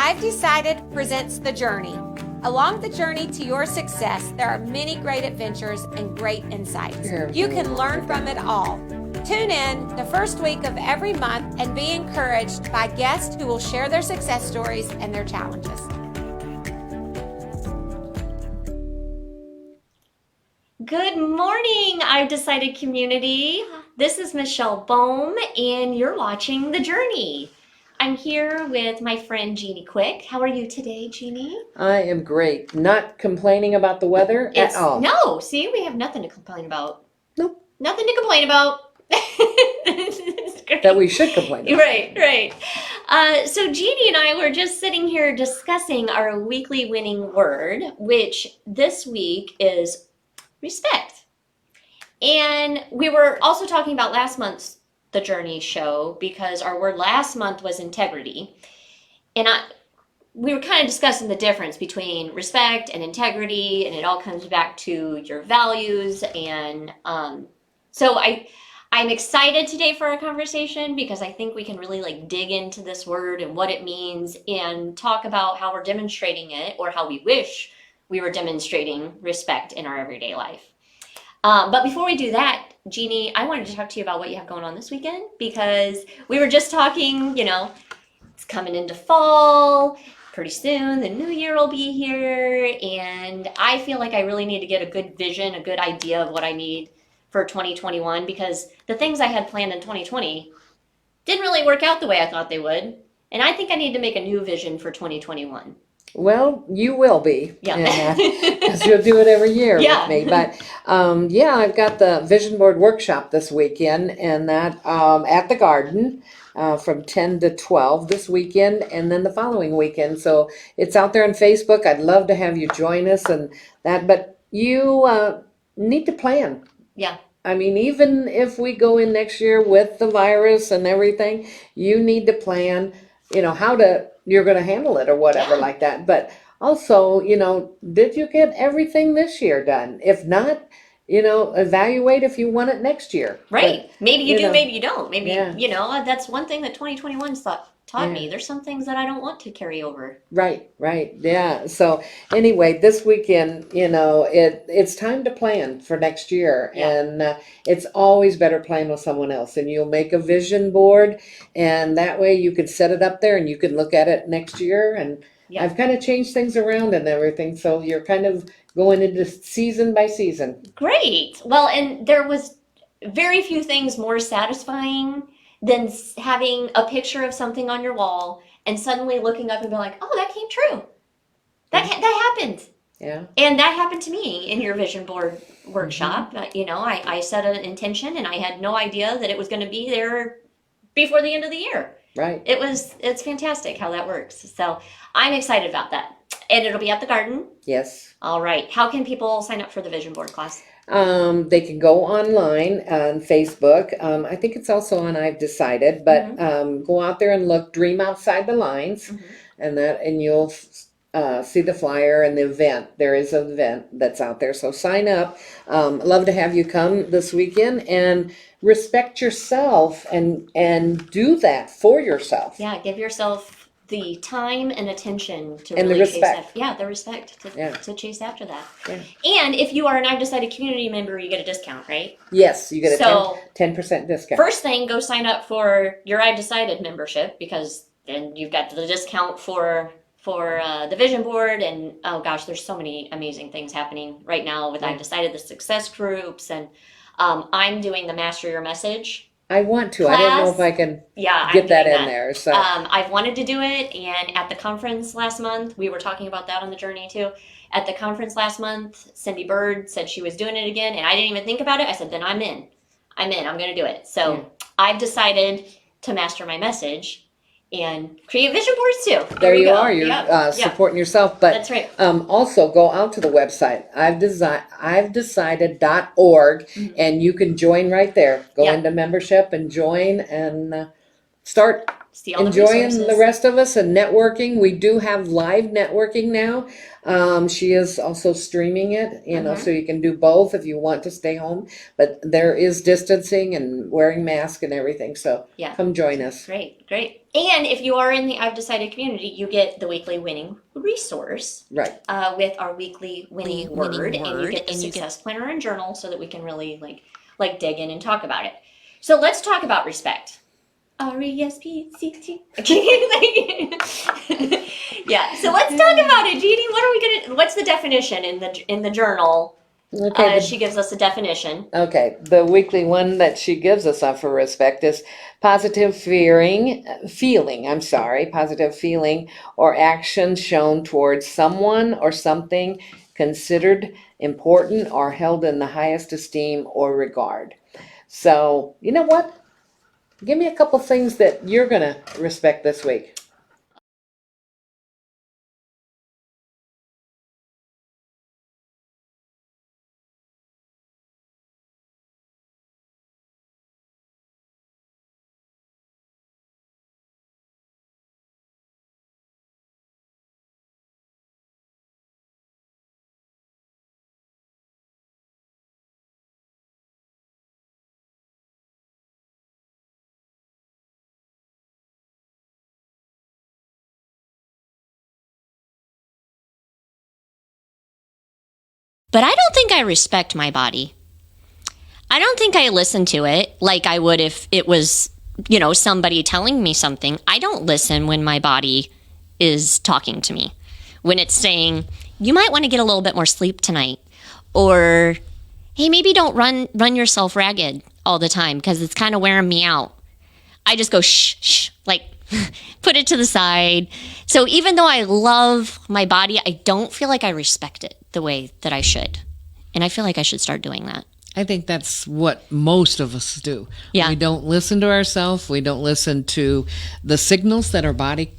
I've Decided presents The Journey. Along the journey to your success, there are many great adventures and great insights. You can learn from it all. Tune in the first week of every month and be encouraged by guests who will share their success stories and their challenges. Good morning, I've Decided community. This is Michelle Bohm, and you're watching The Journey. I'm here with my friend Jeannie Quick. How are you today, Jeannie? I am great. Not complaining about the weather at all. No, see, we have nothing to complain about. Nope. Nothing to complain about. That we should complain about. Right. So Jeannie and I were just sitting here discussing our weekly winning word, which this week is respect. And we were also talking about last month's The Journey show because our word last month was integrity. And we were kind of discussing the difference between respect and integrity, and it all comes back to your values. And so I'm excited today for our conversation because I think we can really dig into this word and what it means and talk about how we're demonstrating it or how we wish we were demonstrating respect in our everyday life. But before we do that, Jeannie, I wanted to talk to you about what you have going on this weekend because we were just talking, it's coming into fall. Pretty soon, the new year will be here. And I feel like I really need to get a good vision, a good idea of what I need for 2021 because the things I had planned in 2020 didn't really work out the way I thought they would. And I think I need to make a new vision for 2021. Well, you will be. Yeah. Because you'll do it every year with me. But I've got the Vision Board Workshop this weekend, and that at the Garden from 10 to 12 this weekend, and then the following weekend. So it's out there on Facebook. I'd love to have you join us and that. But you need to plan. Yeah. I mean, even if we go in next year with the virus and everything, you need to plan, how you're going to handle it or whatever like that. But also, did you get everything this year done? If not, evaluate if you want it next year. Right. But, maybe you do, maybe you don't. Maybe, yeah. That's one thing that 2021 taught me. There's some things that I don't want to carry over. Right. Yeah. So anyway, this weekend, it's time to plan for next year. Yeah. And it's always better playing with someone else. And you'll make a vision board, and that way you can set it up there and you can look at it next year. And I've kind of changed things around and everything. So you're kind of going into season by season. Great. Well, and there was very few things more satisfying than having a picture of something on your wall and suddenly looking up and being like, oh, that came true. That happened. Yeah. And that happened to me in your vision board workshop. Mm-hmm. I set an intention and I had no idea that it was going to be there before the end of the year. Right. It's fantastic how that works. So I'm excited about that. And it'll be at the Garden. Yes. All right. How can people sign up for the vision board class? They can go online on Facebook. I think it's also on I've Decided, but go out there and look, Dream Outside the Lines, and you'll see the flyer and the event. There is an event that's out there, so sign up. Love to have you come this weekend and respect yourself and do that for yourself. Yeah, give yourself the time and attention to and really the respect. the respect to chase after that. Yeah. And if you are an I've Decided community member, you get a discount, right? Yes, you get a 10% discount. First thing, go sign up for your I've Decided membership because then you've got the discount for the vision board. And oh gosh, there's so many amazing things happening right now with I've Decided, the success groups, and I'm doing the Master Your Message. I want to. Class. I don't know if I can get that in there. So I've wanted to do it, and at the conference last month, we were talking about that on the journey too. At the conference last month, Cindy Bird said she was doing it again, and I didn't even think about it. I said, then I'm in. I'm going to do it. So I've decided to master my message and create vision boards too. There you are. You're supporting yourself. But that's right. Also go out to the website, I'veDecided.org, and you can join right there. Go into membership and join and start see all the enjoying resources. the rest of us and networking. We do have live networking now. She is also streaming it, so you can do both if you want to stay home. But there is distancing and wearing masks and everything. So Yeah. come join us. Great. And if you are in the I've Decided community, you get the weekly winning resource. Right. With our weekly winning word, and you get the success planner and journal so that we can really like dig in and talk about it. So let's talk about respect. RESPCT. Yeah. So let's talk about it, Jeannie. What's the definition in the journal? Okay. She gives us a definition. Okay, the weekly one that she gives us for respect is positive positive feeling or action shown towards someone or something considered important or held in the highest esteem or regard. So, you know what? Give me a couple things that you're going to respect this week. But I don't think I respect my body. I don't think I listen to it like I would if it was, somebody telling me something. I don't listen when my body is talking to me. When it's saying, you might want to get a little bit more sleep tonight. Or, hey, maybe don't run yourself ragged all the time because it's kind of wearing me out. I just go, shh, like put it to the side. So even though I love my body, I don't feel like I respect it the way that I should. And I feel like I should start doing that. I think that's what most of us do. Yeah. We don't listen to ourselves. We don't listen to the signals that our body,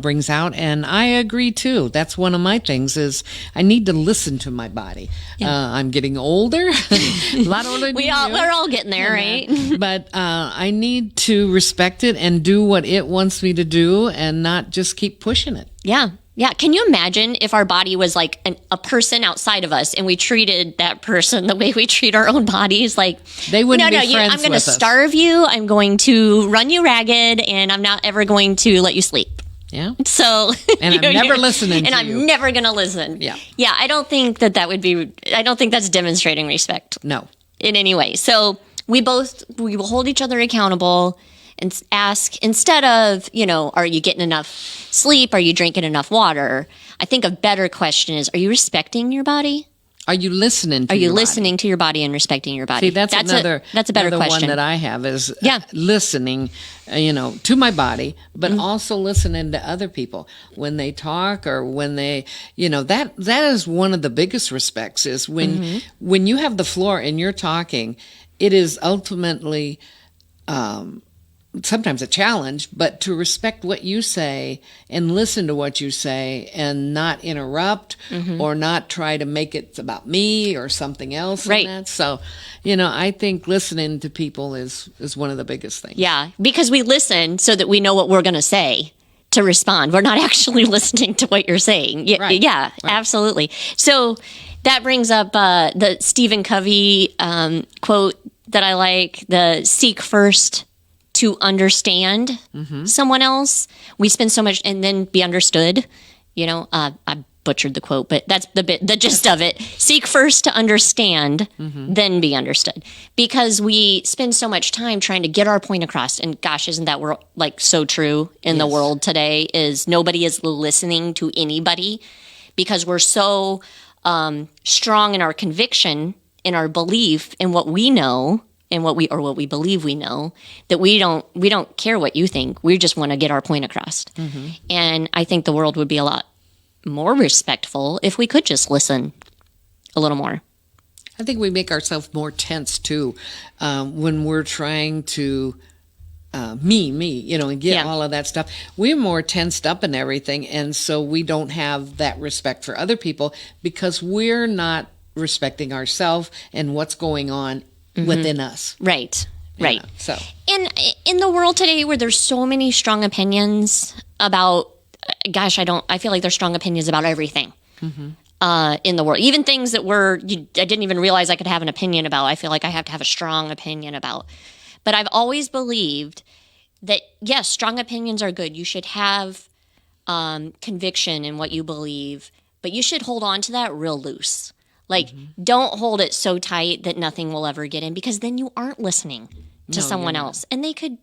brings out. And I agree too. That's one of my things is I need to listen to my body. Yeah. I'm getting older, a lot older than we're all getting there, right? But I need to respect it and do what it wants me to do and not just keep pushing it. Yeah. Yeah. Can you imagine if our body was like a person outside of us and we treated that person the way we treat our own bodies? Like, they wouldn't be friends I'm going to starve you. I'm going to run you ragged and I'm not ever going to let you sleep. Yeah. So, and I'm never listening to you. And I'm never going to listen. Yeah. Yeah. I don't think that would be, I don't think that's demonstrating respect. No. In any way. So we will hold each other accountable and ask, instead of, are you getting enough sleep? Are you drinking enough water? I think a better question is, are you respecting your body? Are you listening to Are you your listening body? to your body and respecting your body? See, that's a better question. one that I have is listening, to my body, but also listening to other people when they talk or when they, that is one of the biggest respects is when you have the floor and you're talking, it is ultimately, sometimes a challenge, but to respect what you say and listen to what you say and not interrupt or not try to make it about me or something else. Right. In that. So, I think listening to people is one of the biggest things. Yeah, because we listen so that we know what we're going to say to respond. We're not actually listening to what you're saying. Yeah, right. Yeah, right. Absolutely. So that brings up the Stephen Covey quote that I like, the seek first to understand someone else. We spend so much and then be understood. I butchered the quote, but that's the gist of it. Seek first to understand, then be understood. Because we spend so much time trying to get our point across. And gosh, isn't that so true in the world today? Is nobody is listening to anybody because we're so strong in our conviction, in our belief in what we know. And what we believe we know, that we don't care what you think. We just want to get our point across. And I think the world would be a lot more respectful if we could just listen a little more. I think we make ourselves more tense too when we're trying to and get all of that stuff. We're more tensed up and everything, and so we don't have that respect for other people because we're not respecting ourselves and what's going on within us. Right. you Right. know, so. And in the world today where there's so many strong opinions about, gosh, I feel like there's strong opinions about everything in the world. Even things that I didn't even realize I could have an opinion about. I feel like I have to have a strong opinion about. But I've always believed that, yes, strong opinions are good. You should have conviction in what you believe, but you should hold on to that real loose. Like, don't hold it so tight that nothing will ever get in, because then you aren't listening to someone else. And they could,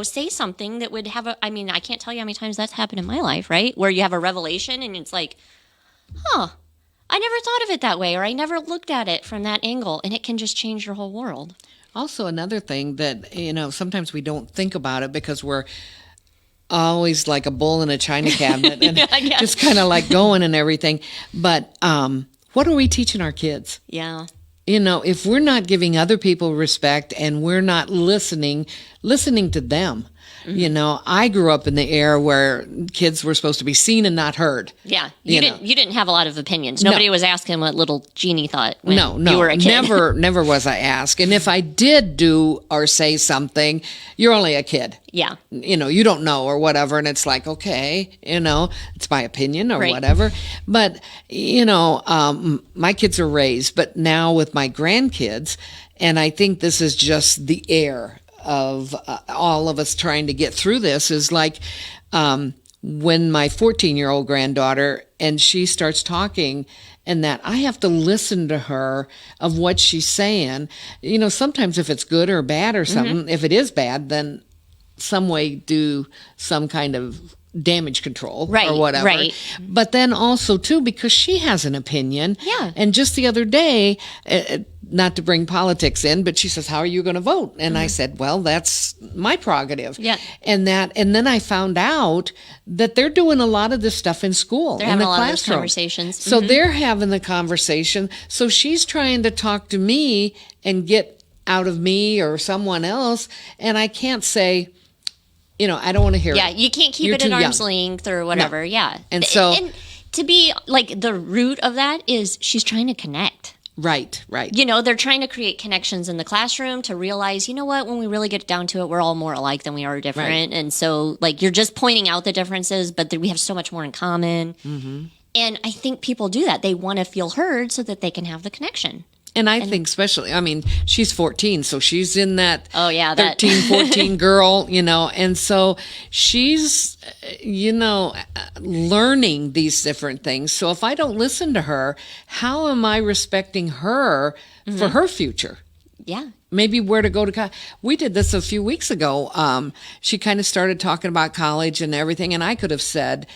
say something that would have I can't tell you how many times that's happened in my life, right? Where you have a revelation and it's like, I never thought of it that way, or I never looked at it from that angle, and it can just change your whole world. Also, another thing that, sometimes we don't think about it because we're always like a bull in a china cabinet and just kind of like going and everything. But what are we teaching our kids? Yeah. If we're not giving other people respect and we're not listening to them. I grew up in the era where kids were supposed to be seen and not heard. Yeah. You didn't have a lot of opinions. Nobody was asking what little Jeannie thought when you were a kid. Never was I asked. And if I did do or say something, you're only a kid. Yeah. You don't know or whatever. And it's like, okay, it's my opinion or whatever. But, my kids are raised, but now with my grandkids, and I think this is just the air of all of us trying to get through this, is like when my 14-year-old granddaughter, and she starts talking, and that I have to listen to her of what she's saying. Sometimes if it's good or bad or something, if it is bad, then some way do some kind of damage control or whatever. Right. But then also too, because she has an opinion. Yeah. And just the other day, not to bring politics in, but she says, "How are you going to vote?" And I said, "Well, that's my prerogative." Yeah. And then I found out that they're doing a lot of this stuff in school, they're having in the a lot classroom. Of those conversations. So they're having the conversation. So she's trying to talk to me and get out of me or someone else, and I can't say, I don't want to hear it. Yeah, you can't keep it at arm's length or whatever. No. Yeah. And so... And to be, like, the root of that is she's trying to connect. Right. They're trying to create connections in the classroom to realize, what, when we really get down to it, we're all more alike than we are different. Right. And so, like, you're just pointing out the differences, but we have so much more in common. Mm-hmm. And I think people do that. They want to feel heard so that they can have the connection. And I think especially, she's 14, so she's in that 13, 14 girl, and so she's, learning these different things. So if I don't listen to her, how am I respecting her for her future? Yeah. Maybe where to go to college. We did this a few weeks ago. She kind of started talking about college and everything, and I could have said,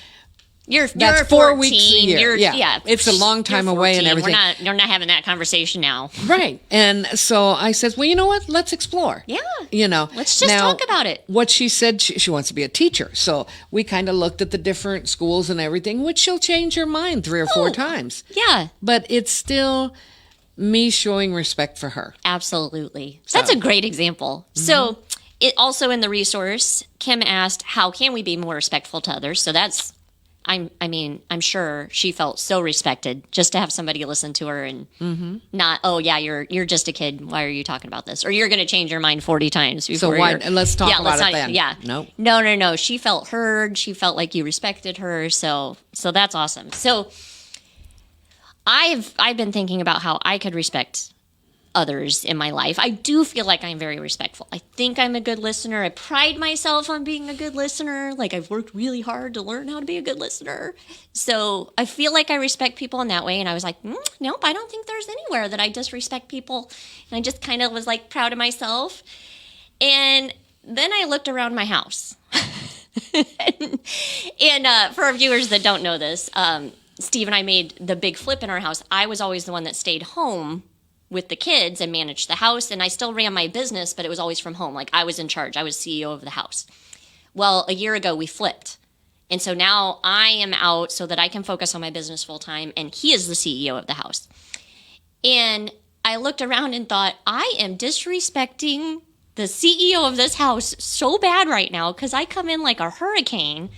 You're 4 14, weeks a year. Yeah. It's a long time away and everything. You're not having that conversation now. Right. And so I said, well, you know what? Let's explore. Yeah. Let's just now, talk about it. What she said, she wants to be a teacher. So we kind of looked at the different schools and everything, which she'll change her mind 3 or 4 times. Yeah. But it's still me showing respect for her. Absolutely. So. That's a great example. Mm-hmm. So it also in the resource, Kim asked, how can we be more respectful to others? So that's... I'm sure she felt so respected just to have somebody listen to her and not, oh yeah, you're just a kid. Why are you talking about this? Or you're going to change your mind 40 times before. So why? Let's talk about it then. Yeah. Nope. No. She felt heard. She felt like you respected her. So that's awesome. So I've been thinking about how I could respect others in my life. I do feel like I'm very respectful. I think I'm a good listener. I pride myself on being a good listener. Like, I've worked really hard to learn how to be a good listener. So I feel like I respect people in that way. And I was like, nope, I don't think there's anywhere that I disrespect people. And I just kind of was like proud of myself. And then I looked around my house. and for our viewers that don't know this, Steve and I made the big flip in our house. I was always the one that stayed home with the kids and managed the house, and I still ran my business, but it was always from home. Like, I was in charge. I was CEO of the house. Well, a year ago we flipped. And so now I am out so that I can focus on my business full time, and he is the CEO of the house. And I looked around and thought, I am disrespecting the CEO of this house so bad right now, because I come in like a hurricane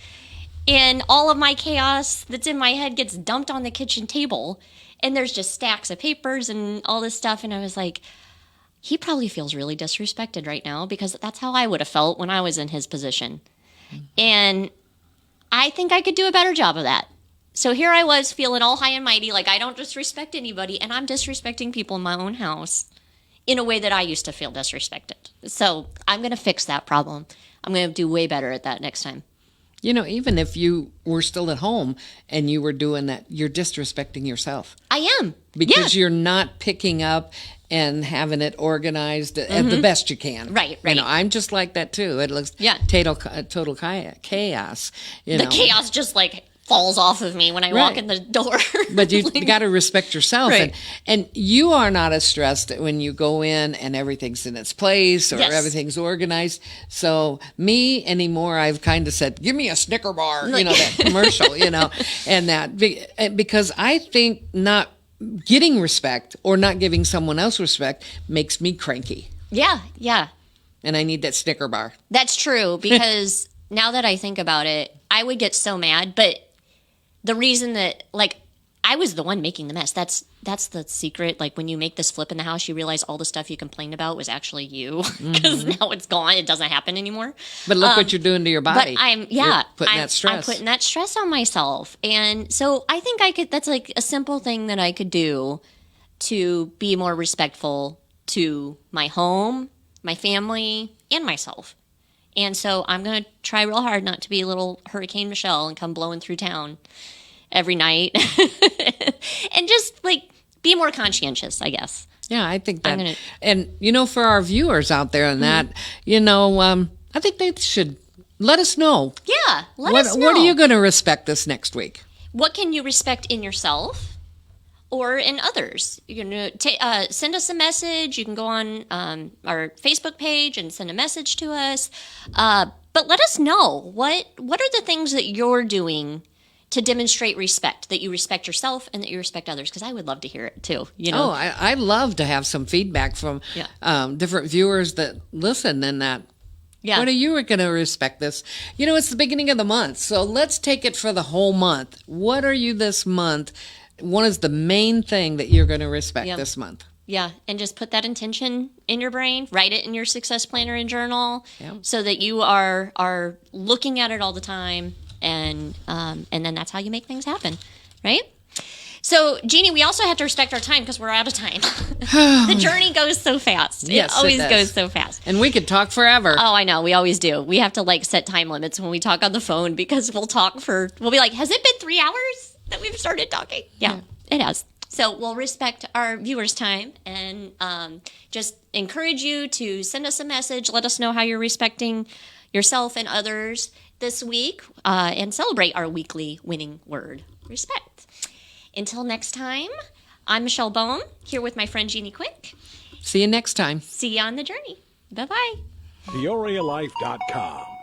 and all of my chaos that's in my head gets dumped on the kitchen table. And there's just stacks of papers and all this stuff. And I was like, he probably feels really disrespected right now because that's how I would have felt when I was in his position. And I think I could do a better job of that. So here I was feeling all high and mighty, like I don't disrespect anybody, and I'm disrespecting people in my own house in a way that I used to feel disrespected. So I'm going to fix that problem. I'm going to do way better at that next time. You know, even if you were still at home and you were doing that, you're disrespecting yourself. I am. Because you're not picking up and having it organized at the best you can. Right. You know, I'm just like that too. It looks total chaos. You The know. chaos just like falls off of me when I walk in the door. But you got to respect yourself. Right. And you are not as stressed when you go in and everything's in its place or everything's organized. So me anymore, I've kind of said, give me a Snicker bar, you know, that commercial, you know, and that because I think not getting respect or not giving someone else respect makes me cranky. Yeah. And I need that Snicker bar. That's true because now that I think about it, I would get so mad, but the reason that, like, I was the one making the mess. That's the secret. Like, when you make this flip in the house, you realize all the stuff you complained about was actually you because now it's gone. It doesn't happen anymore. But look what you're doing to your body. But You're putting that stress. I'm putting that stress on myself. And so I think that's like a simple thing that I could do to be more respectful to my home, my family, and myself. And so I'm going to try real hard not to be a little Hurricane Michelle and come blowing through town every night and just like be more conscientious, I guess. Yeah, I think that. And, you know, for our viewers out there and that, you know, I think they should let us know. Yeah, let us know. What are you going to respect this next week? What can you respect in yourself or in others? You know, send us a message. You can go on our Facebook page and send a message to us. But let us know what are the things that you're doing to demonstrate respect, that you respect yourself and that you respect others, because I would love to hear it too. You know? Oh, I love to have some feedback from different viewers that listen and that. Yeah. What are you going to respect this? You know, it's the beginning of the month, so let's take it for the whole month. What are you this month? What is the main thing that you're going to respect this month? Yeah, and just put that intention in your brain, write it in your success planner and journal so that you are looking at it all the time. And then that's how you make things happen, right? So, Jeannie, we also have to respect our time because we're out of time. The journey goes so fast. Yes, it always does. goes so fast. And we could talk forever. Oh, I know. We always do. We have to like set time limits when we talk on the phone because we'll be like, has it been 3 hours that we've started talking? Yeah. It has. So we'll respect our viewers' time and just encourage you to send us a message. Let us know how you're respecting yourself and others this week and celebrate our weekly winning word, respect. Until next time, I'm Michelle Bohm here with my friend Jeannie Quick. See you next time. See you on the journey. Bye-bye. PeoriaLife.com